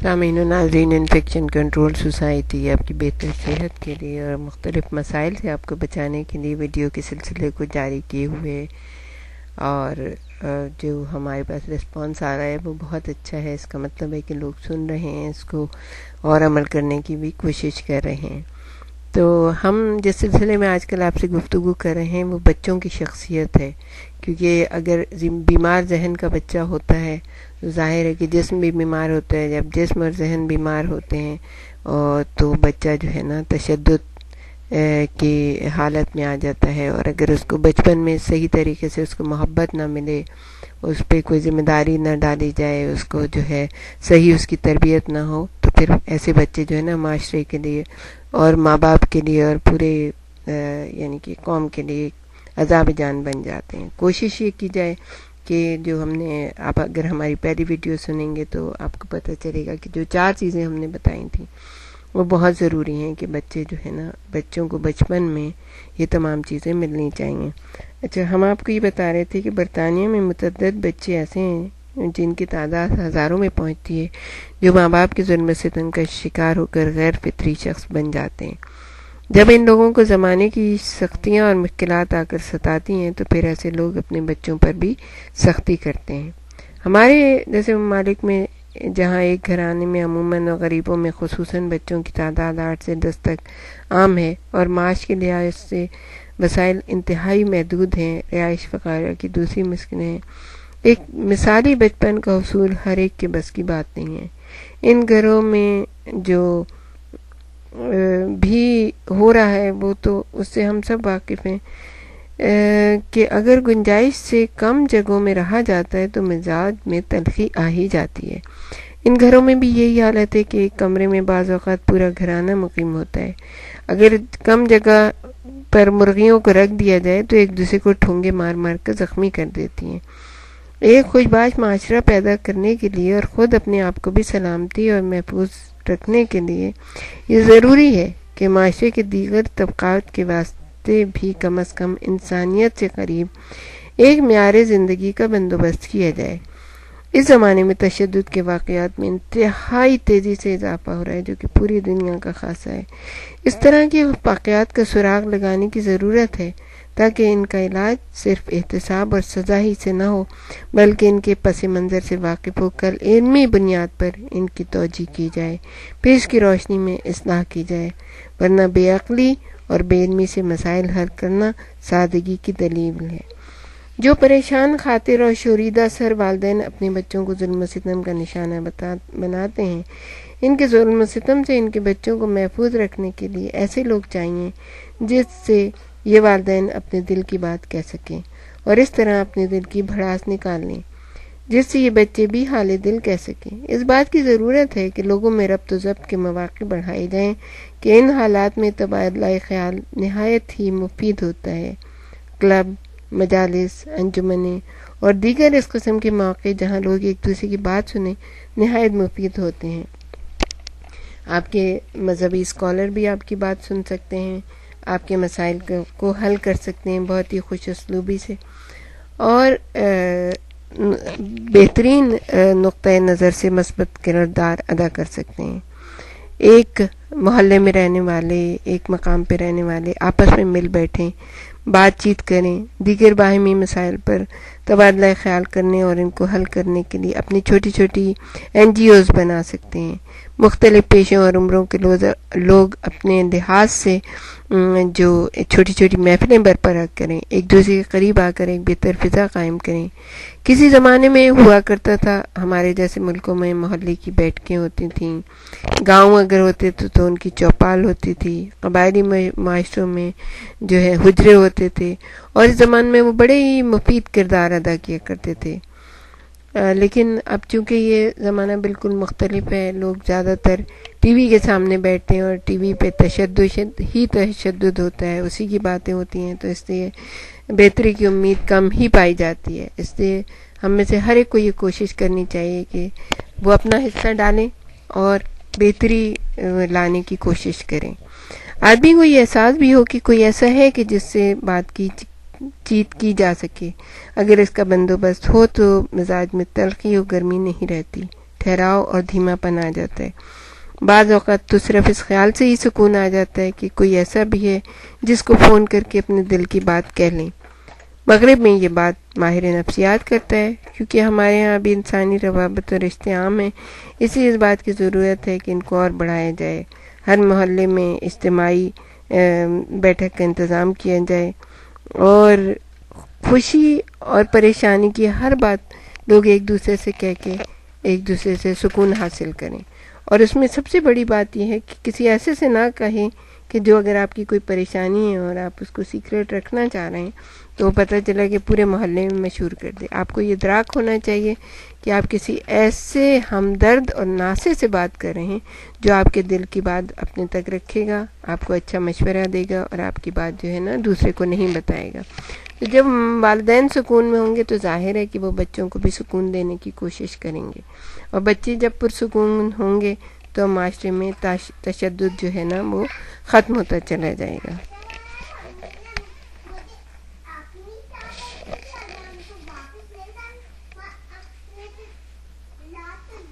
سامعین و ناظرین، انفیکشن کنٹرول سوسائٹی آپ کی بہتر صحت کے لیے اور مختلف مسائل سے آپ کو بچانے کے لیے ویڈیو کے سلسلے کو جاری کیے ہوئے، اور جو ہمارے پاس رسپانس آ رہا ہے وہ بہت اچھا ہے۔ اس کا مطلب ہے کہ لوگ سن رہے ہیں، اس کو اور عمل کرنے کی بھی کوشش کر رہے ہیں۔ تو ہم جس سلسلے میں آج کل آپ سے گفتگو کر رہے ہیں وہ بچوں کی شخصیت ہے، کیونکہ اگر بیمار ذہن کا بچہ ہوتا ہے تو ظاہر ہے کہ جسم بھی بیمار ہوتا ہے۔ جب جسم اور ذہن بیمار ہوتے ہیں تو بچہ جو ہے نا تشدد کی حالت میں آ جاتا ہے، اور اگر اس کو بچپن میں صحیح طریقے سے اس کو محبت نہ ملے، اس پہ کوئی ذمہ داری نہ ڈالی جائے، اس کو جو ہے صحیح اس کی تربیت نہ ہو، تو پھر ایسے بچے جو ہے نا معاشرے کے لیے اور ماں باپ کے لیے اور پورے یعنی کہ قوم کے لیے عذاب جان بن جاتے ہیں۔ کوشش یہ کی جائے کہ جو ہم نے، آپ اگر ہماری پہلی ویڈیو سنیں گے تو آپ کو پتہ چلے گا کہ جو 4 چیزیں ہم نے بتائی تھیں وہ بہت ضروری ہیں کہ بچے جو ہے نا، بچوں کو بچپن میں یہ تمام چیزیں ملنی چاہیے۔ اچھا، ہم آپ کو یہ بتا رہے تھے کہ برطانیہ میں متعدد بچے ایسے ہیں جن کی تعداد ہزاروں میں پہنچتی ہے، جو ماں باپ کے ظلم و ستم کا شکار ہو کر غیر فطری شخص بن جاتے ہیں۔ جب ان لوگوں کو زمانے کی سختیاں اور مشکلات آ کر ستاتی ہیں تو پھر ایسے لوگ اپنے بچوں پر بھی سختی کرتے ہیں۔ ہمارے جیسے ممالک میں، جہاں ایک گھرانے میں عموماً اور غریبوں میں خصوصاً بچوں کی تعداد 8 سے 10 تک عام ہے، اور معاش کے لحاظ سے وسائل انتہائی محدود ہیں، رہائش وغیرہ کی دوسری مشکلیں ہیں، ایک مثالی بچپن کا حصول ہر ایک کے بس کی بات نہیں ہے۔ ان گھروں میں جو بھی ہو رہا ہے وہ تو اس سے ہم سب واقف ہیں کہ اگر گنجائش سے کم جگہوں میں رہا جاتا ہے تو مزاج میں تلخی آ ہی جاتی ہے۔ ان گھروں میں بھی یہی حالت ہے کہ ایک کمرے میں بعض اوقات پورا گھرانہ مقیم ہوتا ہے۔ اگر کم جگہ پر مرغیوں کو رکھ دیا جائے تو ایک دوسرے کو ٹھونگے مار مار کر زخمی کر دیتی ہیں۔ ایک خوشباش معاشرہ پیدا کرنے کے لیے اور خود اپنے آپ کو بھی سلامتی اور محفوظ رکھنے کے لیے یہ ضروری ہے کہ معاشرے کے دیگر طبقات کے واسطے بھی کم از کم انسانیت سے قریب ایک معیار زندگی کا بندوبست کیا جائے۔ اس زمانے میں تشدد کے واقعات میں انتہائی تیزی سے اضافہ ہو رہا ہے، جو کہ پوری دنیا کا خاصہ ہے۔ اس طرح کے واقعات کا سراغ لگانے کی ضرورت ہے تاکہ ان کا علاج صرف احتساب اور سزا ہی سے نہ ہو، بلکہ ان کے پس منظر سے واقف ہو کر علمی بنیاد پر ان کی توجیہ کی جائے، پھر اس کی روشنی میں اصلاح کی جائے، ورنہ بے عقلی اور بے علمی سے مسائل حل کرنا سادگی کی دلیل ہے۔ جو پریشان خاطر اور شوریدہ سر والدین اپنے بچوں کو ظلم و ستم کا نشانہ بناتے ہیں، ان کے ظلم و ستم سے ان کے بچوں کو محفوظ رکھنے کے لیے ایسے لوگ چاہیے جس سے یہ والدین اپنے دل کی بات کہہ سکیں اور اس طرح اپنے دل کی بھڑاس نکال لیں جس سے یہ بچے بھی حال دل کہہ سکیں۔ اس بات کی ضرورت ہے کہ لوگوں میں ربط و ضبط کے مواقع بڑھائے جائیں کہ ان حالات میں تبادلہ خیال نہایت ہی مفید ہوتا ہے۔ کلب، مجالس، انجمنیں اور دیگر اس قسم کے مواقع جہاں لوگ ایک دوسرے کی بات سنیں نہایت مفید ہوتے ہیں۔ آپ کے مذہبی اسکالر بھی آپ کی بات سن سکتے ہیں، آپ کے مسائل کو حل کر سکتے ہیں بہت ہی خوش اسلوبی سے، اور بہترین نقطۂ نظر سے مثبت کردار ادا کر سکتے ہیں۔ ایک محلے میں رہنے والے، ایک مقام پہ رہنے والے آپس میں مل بیٹھیں، بات چیت کریں، دیگر باہمی مسائل پر تبادلہ خیال کرنے اور ان کو حل کرنے کے لیے اپنی چھوٹی چھوٹی NGOs بنا سکتے ہیں۔ مختلف پیشوں اور عمروں کے لوگ اپنے لحاظ سے جو چھوٹی چھوٹی محفلیں برپا کریں، ایک دوسرے کے قریب آ کر ایک بہتر فضا قائم کریں۔ کسی زمانے میں ہوا کرتا تھا، ہمارے جیسے ملکوں میں محلے کی بیٹھکیں ہوتی تھیں، گاؤں اگر ہوتے تو ان کی چوپال ہوتی تھی، قبائلی معاشروں میں جو ہے حجرے ہوتے تھے، اور اس زمانے میں وہ بڑے ہی مفید کردار ادا کیا کرتے تھے۔ لیکن اب چونکہ یہ زمانہ بالکل مختلف ہے، لوگ زیادہ تر ٹی وی کے سامنے بیٹھتے ہیں اور ٹی وی پہ تشدد ہوتا ہے، اسی کی باتیں ہوتی ہیں، تو اس لیے بہتری کی امید کم ہی پائی جاتی ہے۔ اس لیے ہم میں سے ہر ایک کو یہ کوشش کرنی چاہیے کہ وہ اپنا حصہ ڈالیں اور بہتری لانے کی کوشش کریں۔ آدمی کو یہ احساس بھی ہو کہ کوئی ایسا ہے کہ جس سے بات چیت کی جا سکے۔ اگر اس کا بندوبست ہو تو مزاج میں تلخی و گرمی نہیں رہتی۔ ٹھہراؤ اور دھیما پن آ جاتا ہے. بعض اوقات تو صرف اس خیال سے ہی سکون آ جاتا ہے کہ کوئی ایسا بھی ہے جس کو فون کر کے اپنے دل کی بات کہہ لیں. مغرب میں یہ بات ماہر نفسیات کرتا ہے، کیونکہ ہمارے ہاں بھی انسانی روابط اور رشتے عام ہیں، اس لیے اس بات کی ضرورت ہے کہ ان کو اور بڑھایا جائے. ہر محلے میں اجتماعی بیٹھک کا انتظام کیا جائے اور خوشی اور پریشانی کی ہر بات لوگ ایک دوسرے سے کہہ کے ایک دوسرے سے سکون حاصل کریں. اور اس میں سب سے بڑی بات یہ ہے کہ کسی ایسے سے نہ کہیں کہ جو اگر آپ کی کوئی پریشانی ہے اور آپ اس کو سیکریٹ رکھنا چاہ رہے ہیں تو پتہ چلا کہ پورے محلے میں مشہور کر دے. آپ کو یہ ادراک ہونا چاہیے کہ آپ کسی ایسے ہمدرد اور ناصح سے بات کر رہے ہیں جو آپ کے دل کی بات اپنے تک رکھے گا، آپ کو اچھا مشورہ دے گا اور آپ کی بات جو ہے نا دوسرے کو نہیں بتائے گا. تو جب والدین سکون میں ہوں گے تو ظاہر ہے کہ وہ بچوں کو بھی سکون دینے کی کوشش کریں گے، اور بچے جب پرسکون ہوں گے تو معاشرے میں تشدد جو ہے نا وہ ختم ہوتا چلا جائے گا.